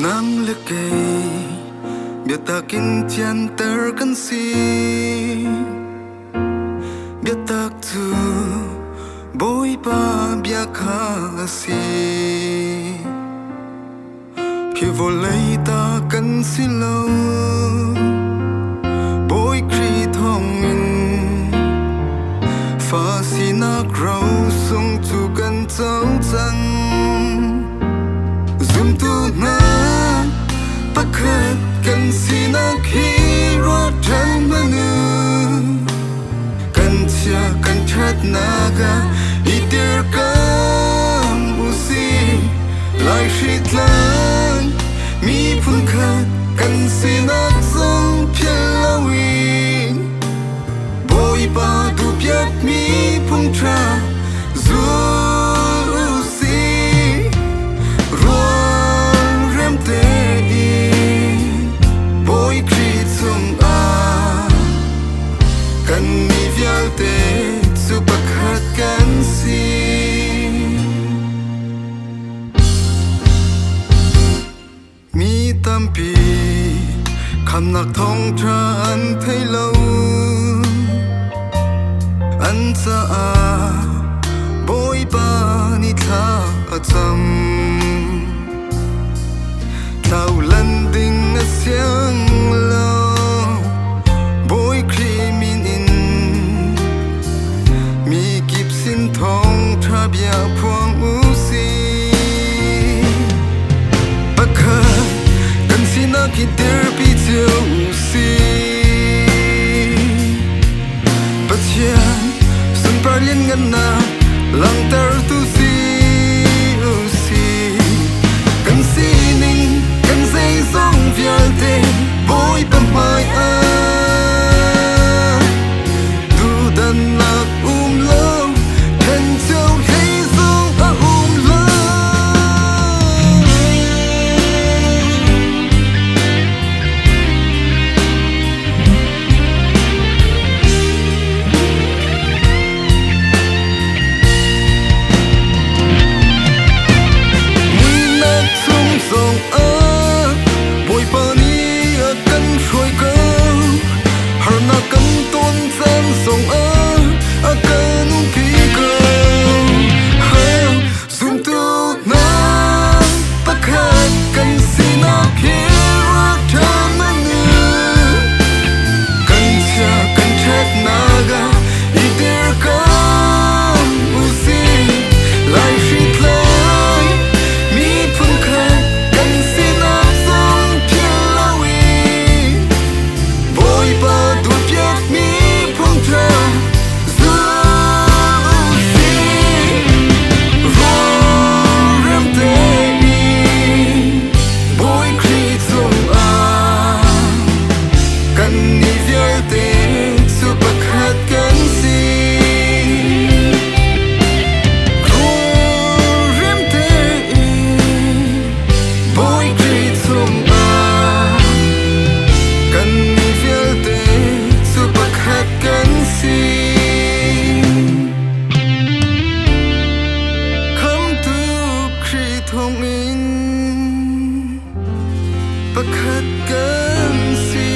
nang le kei bia takin tian ter kan si bia tak tu boy pa bia kha si khi vô lấy ta kan si lo boy kri thong in fa si na grow sung tu kan zau zang zum tu na pakhat kan si na khi ro than manu kan chia kan that naga itir kam usi lai shit lang mi phun khat kan si na song phialawin boy pa du piat mi phun tra zu tampi kham nak thong tra an thei lo an sa a boy pa ni tha a cham tau landing a siang lo boy kri min in mi kip sin thong tra bia phuang u si khi ter pi chiu si pathian sun parlin ngan na lang tar tu si kan si ning kan sei song vial te boy pa mai a du dan lak lo kan chau hei song a lo pakhat kan si